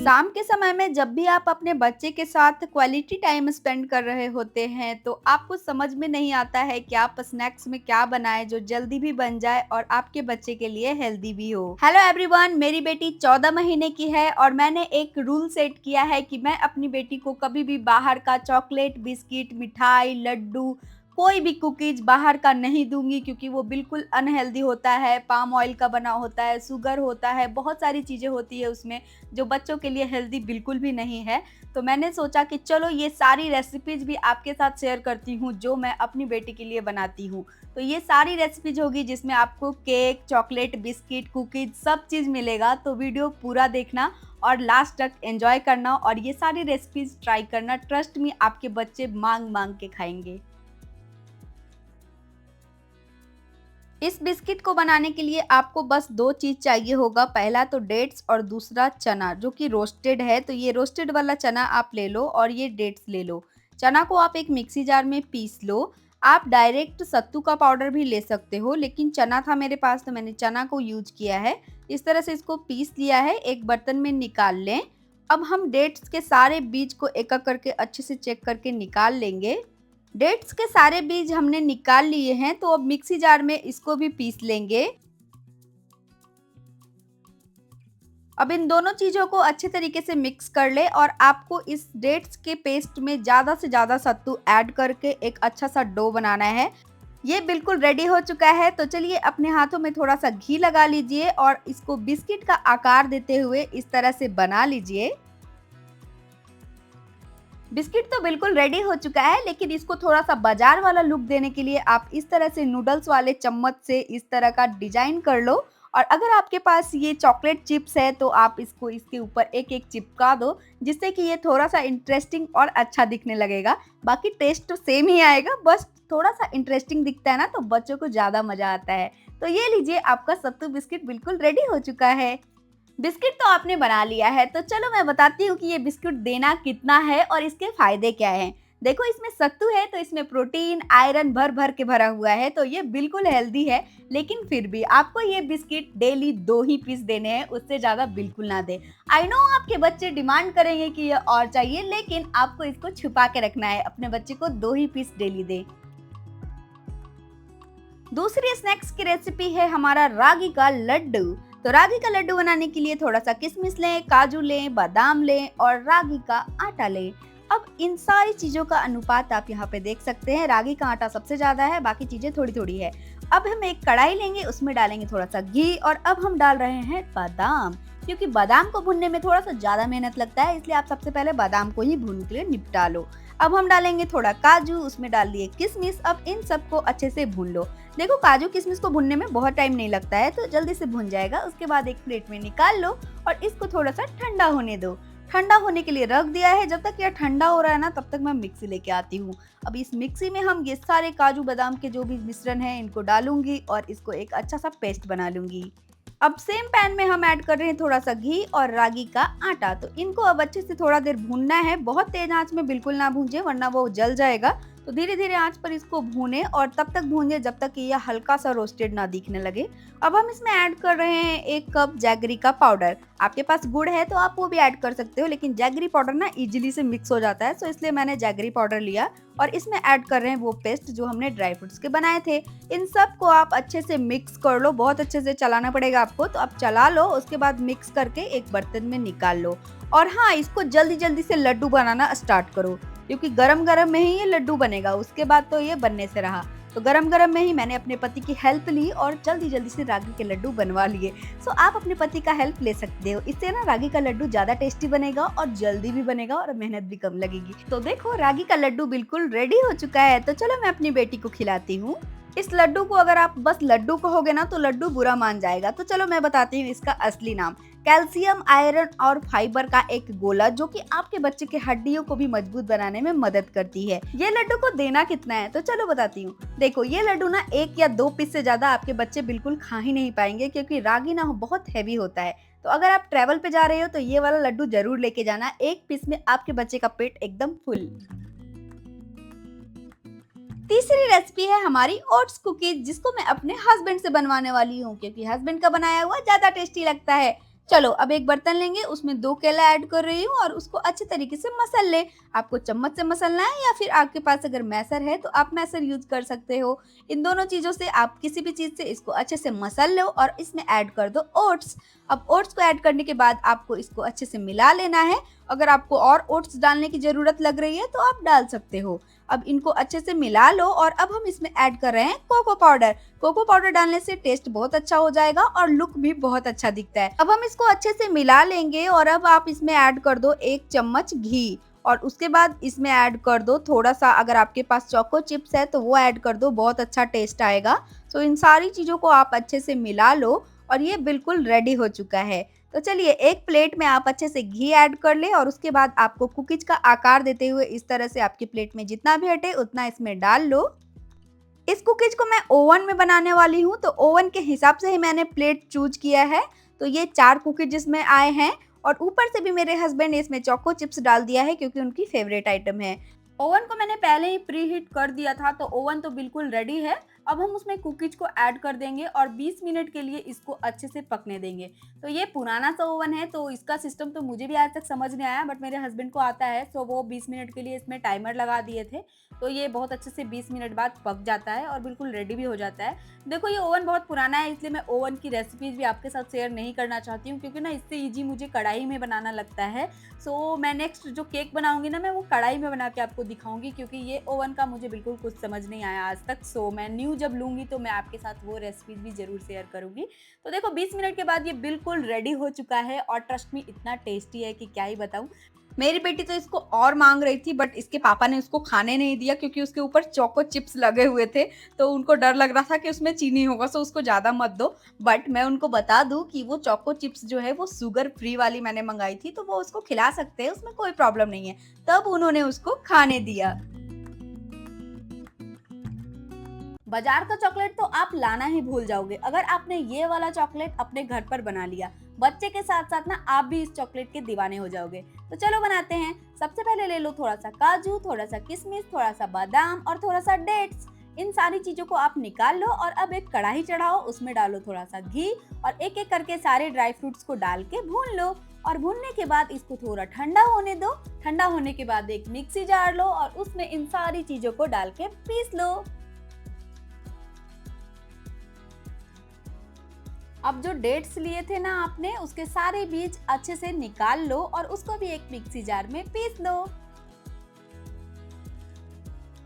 शाम के समय में जब भी आप अपने बच्चे के साथ क्वालिटी टाइम स्पेंड कर रहे होते हैं, तो आपको समझ में नहीं आता है कि आप स्नैक्स में क्या बनाएं जो जल्दी भी बन जाए और आपके बच्चे के लिए हेल्दी भी हो। हेलो एवरीवन, मेरी बेटी 14 महीने की है और मैंने एक रूल सेट किया है कि मैं अपनी बेटी को कभी भी बाहर का चॉकलेट, बिस्किट, मिठाई, लड्डू, कोई भी कुकीज बाहर का नहीं दूंगी, क्योंकि वो बिल्कुल अनहेल्दी होता है, पाम ऑयल का बना होता है, शुगर होता है, बहुत सारी चीजें होती है उसमें जो बच्चों के लिए हेल्दी बिल्कुल भी नहीं है। तो मैंने सोचा कि चलो ये सारी रेसिपीज भी आपके साथ शेयर करती हूँ जो मैं अपनी बेटी के लिए बनाती हूँ। तो ये सारी रेसिपीज होगी जिसमें आपको केक, चॉकलेट, बिस्किट, कुकीज सब चीज़ मिलेगा। तो वीडियो पूरा देखना और लास्ट तक एंजॉय करना और ये सारी रेसिपीज ट्राई करना। ट्रस्ट मी, आपके बच्चे मांग मांग के खाएंगे। इस बिस्किट को बनाने के लिए आपको बस 2 चीज़ चाहिए होगा। पहला तो डेट्स और दूसरा चना जो कि रोस्टेड है। तो ये रोस्टेड वाला चना आप ले लो और ये डेट्स ले लो। चना को आप एक मिक्सी जार में पीस लो। आप डायरेक्ट सत्तू का पाउडर भी ले सकते हो, लेकिन चना था मेरे पास तो मैंने चना को यूज किया है। इस तरह से इसको पीस लिया है, एक बर्तन में निकाल लें। अब हम डेट्स के सारे बीज को एक-एक करके अच्छे से चेक करके निकाल लेंगे। डेट्स के सारे बीज हमने निकाल लिए हैं, तो अब मिक्सी जार में इसको भी पीस लेंगे। अब इन दोनों चीज़ों को अच्छे तरीके से मिक्स कर ले और आपको इस डेट्स के पेस्ट में ज़्यादा से ज़्यादा सत्तू ऐड करके एक अच्छा सा डो बनाना है। ये बिल्कुल रेडी हो चुका है, तो चलिए अपने हाथों में थोड़ा सा घी लगा लीजिए और इसको बिस्किट का आकार देते हुए इस तरह से बना लीजिए। बिस्किट तो बिल्कुल रेडी हो चुका है, लेकिन इसको थोड़ा-सा बाजार वाला लुक देने के लिए आप इस तरह से नूडल्स वाले चम्मच से इस तरह का डिज़ाइन कर लो। और अगर आपके पास ये चॉकलेट चिप्स है तो आप इसको इसके ऊपर एक-एक चिपका दो, जिससे कि ये थोड़ा-सा इंटरेस्टिंग और अच्छा दिखने लगेगा। बाकी टेस्ट तो सेम ही आएगा, बस थोड़ा-सा इंटरेस्टिंग दिखता है ना, तो बच्चों को ज़्यादा मज़ा आता है। तो ये लीजिए, आपका सत्तू बिस्किट बिल्कुल रेडी हो चुका है। बिस्किट तो आपने बना लिया है, तो चलो मैं बताती हूँ कि ये बिस्कुट देना कितना है और इसके फायदे क्या हैं। देखो, इसमें सत्तू है तो इसमें प्रोटीन, आयरन भर-भर के भरा हुआ है, तो ये बिल्कुल हेल्दी है। लेकिन फिर भी आपको ये बिस्किट डेली 2 ही पीस देने हैं, उससे ज़्यादा बिल्कुल ना दें। आई नो आपके बच्चे डिमांड करेंगे कि ये और चाहिए, लेकिन आपको इसको छुपा के रखना है, अपने बच्चे को 2 ही पीस डेली दें। दूसरी स्नैक्स की रेसिपी है हमारा रागी का लड्डू। तो रागी का लड्डू बनाने के लिए थोड़ा सा किशमिश लें, काजू लें, बादाम लें और रागी का आटा लें। अब इन सारी चीजों का अनुपात आप यहाँ पे देख सकते हैं। रागी का आटा सबसे ज्यादा है, बाकी चीजें थोड़ी थोड़ी है। अब हम एक कढ़ाई लेंगे, उसमें डालेंगे थोड़ा सा घी और अब हम डाल रहे हैं बादाम। क्योंकि बादाम को भूनने में थोड़ा सा ज्यादा मेहनत लगता है, इसलिए आप सबसे पहले बादाम को ही भून के लिए निपटा लो। अब हम डालेंगे थोड़ा काजू, उसमें डाल दिए किशमिश। अब इन सबको अच्छे से भून लो। देखो, काजू किशमिश को भुनने में बहुत टाइम नहीं लगता है, तो जल्दी से भुन जाएगा। उसके बाद एक प्लेट में निकाल लो और इसको थोड़ा सा ठंडा होने दो। ठंडा होने के लिए रख दिया है। जब तक यह ठंडा हो रहा है ना, तब तक मैं मिक्सी लेके आती हूँ। अब इस मिक्सी में हम ये सारे काजू बादाम के जो भी मिश्रण है इनको डालूंगी और इसको एक अच्छा सा पेस्ट बना लूंगी। अब सेम पैन में हम ऐड कर रहे हैं थोड़ा सा घी और रागी का आटा। तो इनको अब अच्छे से थोड़ा देर भूनना है। बहुत तेज आंच में बिल्कुल ना भूंजे, वरना वो जल जाएगा। तो धीरे धीरे आंच पर इसको भूने और तब तक भूंजे जब तक कि यह हल्का सा रोस्टेड ना दिखने लगे। अब हम इसमें ऐड कर रहे हैं 1 कप जैगरी का पाउडर। आपके पास गुड़ है तो आप वो भी ऐड कर सकते हो, लेकिन जैगरी पाउडर ना इजीली से मिक्स हो जाता है, तो इसलिए मैंने जैगरी पाउडर लिया। और इसमें ऐड कर रहे हैं वो पेस्ट जो हमने ड्राई फ्रूट्स के बनाए थे। इन सब को आप अच्छे से मिक्स कर लो, बहुत अच्छे से चलाना पड़ेगा आपको। तो आप चला लो, उसके बाद मिक्स करके एक बर्तन में निकाल लो। और हाँ, इसको जल्दी जल्दी से लड्डू बनाना स्टार्ट करो, क्योंकि गरम गरम में ही ये लड्डू बनेगा, उसके बाद तो ये बनने से रहा। तो गरम गरम में ही मैंने अपने पति की हेल्प ली और जल्दी जल्दी से रागी के लड्डू बनवा लिए। सो आप अपने पति का हेल्प ले सकते हो, इससे ना रागी का लड्डू ज्यादा टेस्टी बनेगा और जल्दी भी बनेगा और मेहनत भी कम लगेगी। तो देखो, रागी का लड्डू बिल्कुल रेडी हो चुका है। तो चलो मैं अपनी बेटी को खिलाती हूँ। इस लड्डू को अगर आप बस लड्डू कहोगे ना, तो लड्डू बुरा मान जाएगा। तो चलो मैं बताती हूँ इसका असली नाम। कैल्शियम, आयरन और फाइबर का एक गोला, जो कि आपके बच्चे के हड्डियों को भी मजबूत बनाने में मदद करती है। ये लड्डू को देना कितना है, तो चलो बताती हूँ। देखो, ये लड्डू ना 1 या 2 पीस से ज्यादा आपके बच्चे बिल्कुल खा ही नहीं पाएंगे, क्योंकि रागी ना बहुत हैवी होता है। तो अगर आप ट्रेवल पे जा रहे हो तो ये वाला लड्डू जरूर लेके जाना। 1 पीस में आपके बच्चे का पेट एकदम फुल। तीसरी रेसिपी है हमारी ओट्स कुकीज, जिसको मैं अपने हस्बैंड से बनवाने वाली हूँ, क्योंकि हस्बैंड का बनाया हुआ ज्यादा टेस्टी लगता है। चलो अब एक बर्तन लेंगे, उसमें 2 केला ऐड कर रही हूँ और उसको अच्छे तरीके से मसल लें। आपको चम्मच से मसलना है या फिर आपके पास अगर मैसर है तो आप मैसर यूज़ कर सकते हो। इन दोनों चीज़ों से आप किसी भी चीज़ से इसको अच्छे से मसल लो और इसमें ऐड कर दो ओट्स। अब ओट्स को ऐड करने के बाद आपको इसको अच्छे से मिला लेना है। अगर आपको और ओट्स डालने की ज़रूरत लग रही है तो आप डाल सकते हो। अब इनको अच्छे से मिला लो और अब हम इसमें ऐड कर रहे हैं कोको पाउडर। कोको पाउडर डालने से टेस्ट बहुत अच्छा हो जाएगा और लुक भी बहुत अच्छा दिखता है। अब हम इसको अच्छे से मिला लेंगे और अब आप इसमें ऐड कर दो 1 चम्मच घी और उसके बाद इसमें ऐड कर दो थोड़ा-सा, अगर आपके पास चोको चिप्स है तो वो ऐड कर दो, बहुत अच्छा टेस्ट आएगा। सो इन सारी चीज़ों को आप अच्छे से मिला लो और ये बिल्कुल रेडी हो चुका है। तो चलिए एक प्लेट में आप अच्छे से घी ऐड कर लें और उसके बाद आपको कुकीज़ का आकार देते हुए इस तरह से आपकी प्लेट में जितना भी हटे उतना इसमें डाल लो। इस कुकीज को मैं ओवन में बनाने वाली हूँ, तो ओवन के हिसाब से ही मैंने प्लेट चूज किया है। तो ये 4 कुकीज इसमें आए हैं और ऊपर से भी मेरे हस्बैंड ने इसमें चोको चिप्स डाल दिया है क्योंकि उनकी फेवरेट आइटम है। ओवन को मैंने पहले ही प्री हीट कर दिया था, तो ओवन तो बिल्कुल रेडी है। अब हम उसमें कुकीज को ऐड कर देंगे और 20 मिनट के लिए इसको अच्छे से पकने देंगे। तो ये पुराना सा ओवन है तो इसका सिस्टम तो मुझे भी आज तक समझ नहीं आया, बट मेरे हस्बैंड को आता है। तो वो 20 मिनट के लिए इसमें टाइमर लगा दिए थे, तो ये बहुत अच्छे से 20 मिनट बाद पक जाता है और बिल्कुल रेडी भी हो जाता है। देखो ये ओवन बहुत पुराना है, इसलिए मैं ओवन की रेसिपीज भी आपके साथ शेयर नहीं करना चाहती हूँ क्योंकि ना इससे ईजी मुझे कढ़ाई में बनाना लगता है। सो मैं नेक्स्ट जो केक बनाऊंगी ना, मैं वो कढ़ाई में बना के आपको दिखाऊंगी क्योंकि ये ओवन का मुझे बिल्कुल कुछ समझ नहीं आया आज तक। सो मैं न्यू जब लूंगी तो मैं आपके साथ वो रेसिपीज भी जरूर शेयर करूंगी। तो देखो 20 मिनट के बाद ये बिल्कुल रेडी हो चुका है और ट्रस्ट मी इतना टेस्टी है कि क्या ही बताऊं। मेरी बेटी तो इसको और मांग रही थी, बट इसके पापा ने उसको खाने नहीं दिया क्योंकि उसके ऊपर चोको चिप्स लगे हुए थे, तो उनको डर लग रहा था कि उसमें चीनी होगा, सो उसको ज़्यादा मत दो। बट मैं उनको बता दूं कि वो चोको चिप्स जो है वो शुगर फ्री वाली मैंने मंगाई थी, तो वो उसको खिला सकते हैं, उसमें कोई प्रॉब्लम नहीं है। तब उन्होंने उसको खाने दिया। बाजार का चॉकलेट तो आप लाना ही भूल जाओगे अगर आपने ये वाला चॉकलेट अपने घर पर बना लिया। बच्चे के साथ साथ ना आप भी इस चॉकलेट के दीवाने हो जाओगे। तो चलो बनाते हैं। सबसे पहले ले लो थोड़ा सा काजू, थोड़ा सा किशमिश, थोड़ा सा बादाम और थोड़ा सा डेट्स। इन सारी चीजों को आप निकाल लो और अब एक कढ़ाई चढ़ाओ, उसमें डालो थोड़ा सा घी और एक एक करके सारे ड्राई फ्रूट्स को डाल के भून लो। और भूनने के बाद इसको थोड़ा ठंडा होने दो। ठंडा होने के बाद एक मिक्सी जार लो और उसमें इन सारी चीजों को डाल के पीस लो। अब जो डेट्स लिए थे ना आपने, उसके सारे बीज अच्छे से निकाल लो और उसको भी एक मिक्सी जार में पीस लो।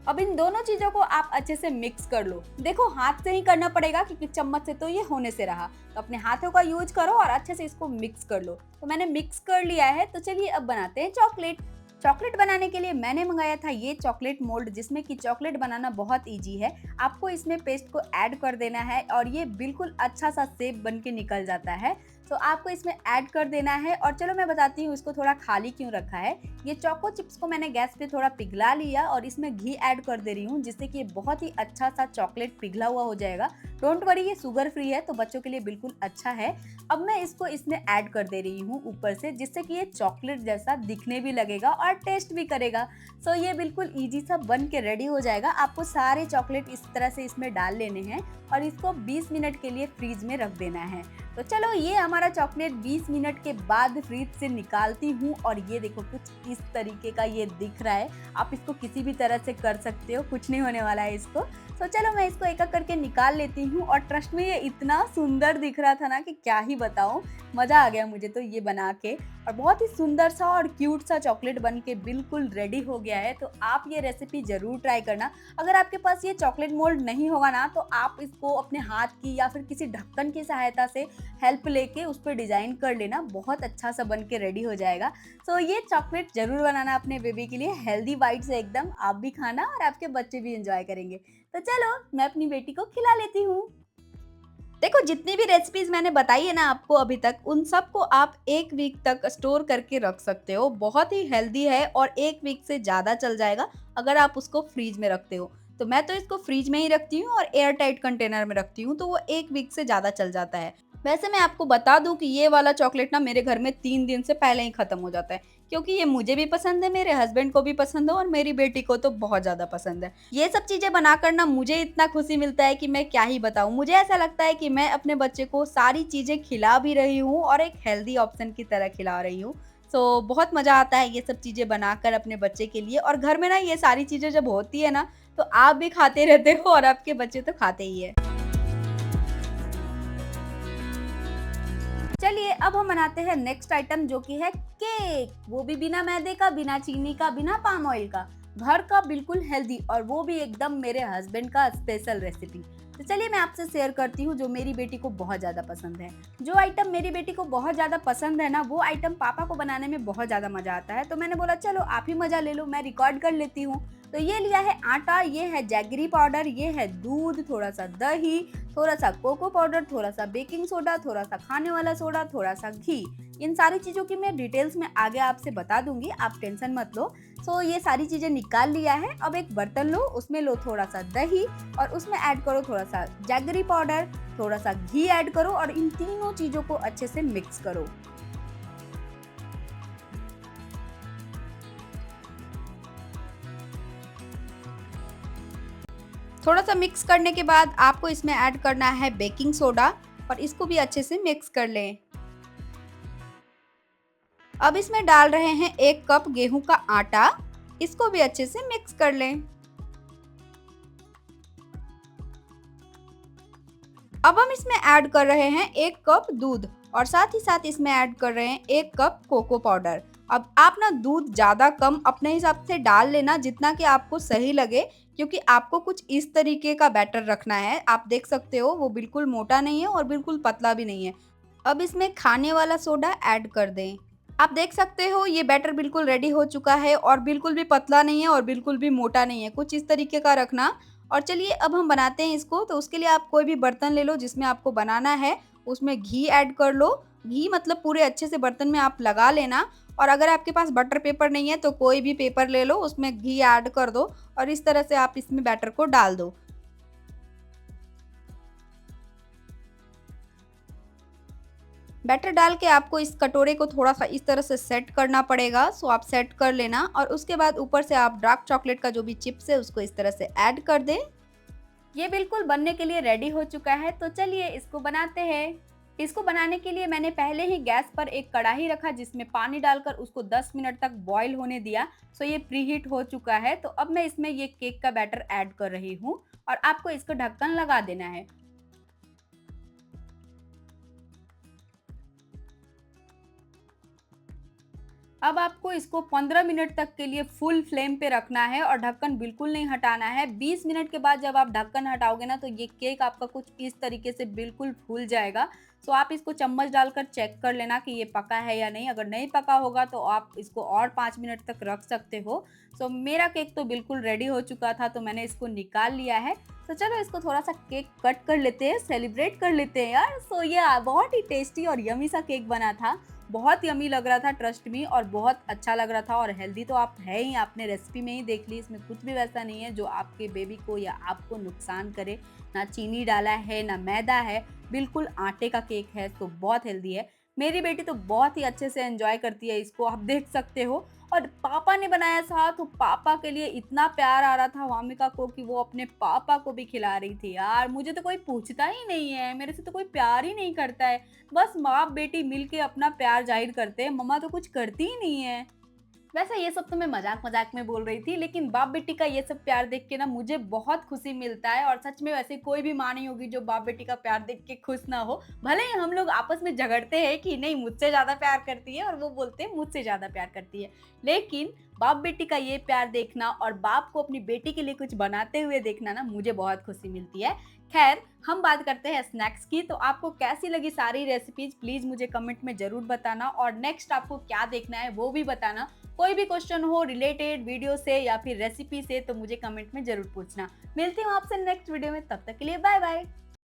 अब इन दोनों चीजों को आप अच्छे से मिक्स कर लो। देखो हाथ से ही करना पड़ेगा क्योंकि चम्मच से तो ये होने से रहा, तो अपने हाथों का यूज करो और अच्छे से इसको मिक्स कर लो। तो मैंने मिक्स कर लिया है, तो चलिए अब बनाते हैं चॉकलेट। चॉकलेट बनाने के लिए मैंने मंगाया था ये चॉकलेट मोल्ड, जिसमें कि चॉकलेट बनाना बहुत इजी है। आपको इसमें पेस्ट को ऐड कर देना है और ये बिल्कुल अच्छा सा शेप बन के निकल जाता है। तो आपको इसमें ऐड कर देना है और चलो मैं बताती हूँ इसको थोड़ा खाली क्यों रखा है। ये चोको चिप्स को मैंने गैस पे थोड़ा पिघला लिया और इसमें घी ऐड कर दे रही हूँ, जिससे कि ये बहुत ही अच्छा सा चॉकलेट पिघला हुआ हो जाएगा। डोंट वरी, ये शुगर फ्री है तो बच्चों के लिए बिल्कुल अच्छा है। अब मैं इसको इसमें ऐड कर दे रही हूँ ऊपर से, जिससे कि ये चॉकलेट जैसा दिखने भी लगेगा और टेस्ट भी करेगा। सो ये बिल्कुल ईजी सा बन के रेडी हो जाएगा। आपको सारे चॉकलेट इस तरह से इसमें डाल लेने हैं और इसको 20 मिनट के लिए फ्रीज में रख देना है। तो चलो ये हमारा चॉकलेट 20 मिनट के बाद फ्रीज से निकालती हूँ और ये देखो कुछ इस तरीके का ये दिख रहा है। आप इसको किसी भी तरह से कर सकते हो, कुछ नहीं होने वाला है इसको। तो चलो मैं इसको एक एक करके निकाल लेती हूँ और ट्रस्ट में ये इतना सुंदर दिख रहा था ना कि क्या ही बताऊँ। मज़ा आ गया मुझे तो ये बना के, और बहुत ही सुंदर सा और क्यूट सा चॉकलेट बन के बिल्कुल रेडी हो गया है। तो आप ये रेसिपी ज़रूर ट्राई करना। अगर आपके पास ये चॉकलेट मोल्ड नहीं होगा ना, तो आप इसको अपने हाथ की या फिर किसी ढक्कन की सहायता से हेल्प लेके उस पर डिज़ाइन कर लेना, बहुत अच्छा सा बन के रेडी हो जाएगा। सो ये चॉकलेट ज़रूर बनाना अपने बेबी के लिए, हेल्दी बाइट से एकदम, आप भी खाना और आपके बच्चे भी एंजॉय करेंगे। तो चलो मैं अपनी बेटी को खिला लेती हूँ। देखो जितनी भी रेसिपीज मैंने बताई है ना आपको अभी तक, उन सबको आप 1 वीक तक स्टोर करके रख सकते हो। बहुत ही हेल्दी है और 1 वीक से ज़्यादा चल जाएगा अगर आप उसको फ्रीज में रखते हो। तो मैं तो इसको फ्रीज में ही रखती हूँ और एयर टाइट कंटेनर में रखती हूँ, तो वो 1 वीक से ज़्यादा चल जाता है। वैसे मैं आपको बता दूं कि ये वाला चॉकलेट ना मेरे घर में 3 दिन से पहले ही खत्म हो जाता है, क्योंकि ये मुझे भी पसंद है, मेरे हस्बैंड को भी पसंद है और मेरी बेटी को तो बहुत ज़्यादा पसंद है। ये सब चीज़ें बनाकर ना मुझे इतना खुशी मिलता है कि मैं क्या ही बताऊँ। मुझे ऐसा लगता है कि मैं अपने बच्चे को सारी चीज़ें खिला भी रही हूँ और एक हेल्दी ऑप्शन की तरह खिला रही हूँ। सो बहुत मज़ा आता है ये सब चीज़ें बनाकर अपने बच्चे के लिए, और घर में ना ये सारी चीज़ें जब होती है ना, तो आप भी खाते रहते हो और आपके बच्चे तो खाते ही है। चलिए अब हम बनाते हैं नेक्स्ट आइटम, जो कि है केक। वो भी बिना मैदे का, बिना चीनी का, बिना पाम ऑयल का, घर का बिल्कुल हेल्दी, और वो भी एकदम मेरे हस्बैंड का स्पेशल रेसिपी। तो चलिए मैं आपसे शेयर करती हूँ जो मेरी बेटी को बहुत ज़्यादा पसंद है। जो आइटम मेरी बेटी को बहुत ज़्यादा पसंद है ना, वो आइटम पापा को बनाने में बहुत ज़्यादा मज़ा आता है। तो मैंने बोला चलो आप ही मज़ा ले लो, मैं रिकॉर्ड कर लेती हूँ। तो ये लिया है आटा, ये है जैगरी पाउडर, ये है दूध, थोड़ा सा दही, थोड़ा सा कोको पाउडर, थोड़ा सा बेकिंग सोडा, थोड़ा सा खाने वाला सोडा, थोड़ा सा घी। इन सारी चीज़ों की मैं डिटेल्स में आगे आपसे बता दूंगी, आप टेंशन मत लो। सो ये सारी चीज़ें निकाल लिया है। अब एक बर्तन लो, उसमें लो थोड़ा सा दही और उसमें ऐड करो थोड़ा सा जैगरी पाउडर, थोड़ा सा घी ऐड करो और इन तीनों चीज़ों को अच्छे से मिक्स करो। थोड़ा सा मिक्स करने के बाद आपको इसमें ऐड करना है बेकिंग सोडा और इसको भी अच्छे से मिक्स कर लें। अब इसमें डाल रहे हैं 1 कप गेहूं का आटा, इसको भी अच्छे से मिक्स कर लें। अब हम इसमें ऐड कर रहे हैं 1 कप दूध और साथ ही साथ इसमें ऐड कर रहे हैं 1 कप कोको पाउडर। अब आप ना दूध ज़्यादा कम अपने हिसाब से डाल लेना, जितना कि आपको सही लगे, क्योंकि आपको कुछ इस तरीके का बैटर रखना है। आप देख सकते हो वो बिल्कुल मोटा नहीं है और बिल्कुल पतला भी नहीं है। अब इसमें खाने वाला सोडा ऐड कर दें। आप देख सकते हो ये बैटर बिल्कुल रेडी हो चुका है और बिल्कुल भी पतला नहीं है और बिल्कुल भी मोटा नहीं है, कुछ इस तरीके का रखना। और चलिए अब हम बनाते हैं इसको। तो उसके लिए आप कोई भी बर्तन ले लो जिसमें आपको बनाना है, उसमें घी ऐड कर लो। घी मतलब पूरे अच्छे से बर्तन में आप लगा लेना। और अगर आपके पास बटर पेपर नहीं है तो कोई भी पेपर ले लो, उसमें घी ऐड कर दो और इस तरह से आप इसमें बैटर को डाल दो। बैटर डाल के आपको इस कटोरे को थोड़ा सा इस तरह से सेट करना पड़ेगा। सो आप सेट कर लेना और उसके बाद ऊपर से आप डार्क चॉकलेट का जो भी चिप्स है उसको इस तरह से ऐड कर दें। ये बिल्कुल बनने के लिए रेडी हो चुका है। तो चलिए इसको बनाते हैं। इसको बनाने के लिए मैंने पहले ही गैस पर एक कढ़ाई रखा जिसमें पानी डालकर उसको 10 मिनट तक बॉईल होने दिया। सो ये प्रीहीट हो चुका है। तो अब मैं इसमें ये केक का बैटर ऐड कर रही हूँ और आपको इसको ढक्कन लगा देना है। अब आपको इसको 15 मिनट तक के लिए फुल फ्लेम पे रखना है और ढक्कन बिल्कुल नहीं हटाना है। 20 मिनट के बाद जब आप ढक्कन हटाओगे ना, तो ये केक आपका कुछ इस तरीके से बिल्कुल फूल जाएगा। सो आप इसको चम्मच डालकर चेक कर लेना कि ये पका है या नहीं। अगर नहीं पका होगा तो आप इसको और 5 मिनट तक रख सकते हो। सो मेरा केक तो बिल्कुल रेडी हो चुका था, तो मैंने इसको निकाल लिया है। तो चलो इसको थोड़ा सा केक कट कर लेते हैं, सेलिब्रेट कर लेते हैं यार। सो ये बहुत ही टेस्टी और यमी सा केक बना था। बहुत यमी लग रहा था, ट्रस्ट मी, और बहुत अच्छा लग रहा था। और हेल्दी तो आप है ही, आपने रेसिपी में ही देख ली। इसमें कुछ भी वैसा नहीं है जो आपके बेबी को या आपको नुकसान करे। ना चीनी डाला है, ना मैदा है, बिल्कुल आटे का केक है। तो बहुत हेल्दी है। मेरी बेटी तो बहुत ही अच्छे से एंजॉय करती है इसको, आप देख सकते हो। और पापा ने बनाया था तो पापा के लिए इतना प्यार आ रहा था वामिका को कि वो अपने पापा को भी खिला रही थी। यार मुझे तो कोई पूछता ही नहीं है, मेरे से तो कोई प्यार ही नहीं करता है। बस माँ बेटी मिलके अपना प्यार जाहिर करते हैं, मम्मा तो कुछ करती ही नहीं है। वैसे ये सब तो मैं मजाक मजाक में बोल रही थी, लेकिन बाप बेटी का ये सब प्यार देख के ना मुझे बहुत खुशी मिलता है। और सच में वैसे कोई भी माँ नहीं होगी जो बाप बेटी का प्यार देख के खुश ना हो। भले ही हम लोग आपस में झगड़ते हैं कि नहीं मुझसे ज्यादा प्यार करती है और वो बोलते हैं मुझसे ज्यादा प्यार करती है, लेकिन बाप बेटी का ये प्यार देखना और बाप को अपनी बेटी के लिए कुछ बनाते हुए देखना ना मुझे बहुत खुशी मिलती है। खैर हम बात करते हैं स्नैक्स की। तो आपको कैसी लगी सारी रेसिपीज, प्लीज मुझे कमेंट में जरूर बताना और नेक्स्ट आपको क्या देखना है वो भी बताना। कोई भी क्वेश्चन हो रिलेटेड वीडियो से या फिर रेसिपी से तो मुझे कमेंट में जरूर पूछना। मिलती हूँ आपसे नेक्स्ट वीडियो में, तब तक के लिए बाय बाय।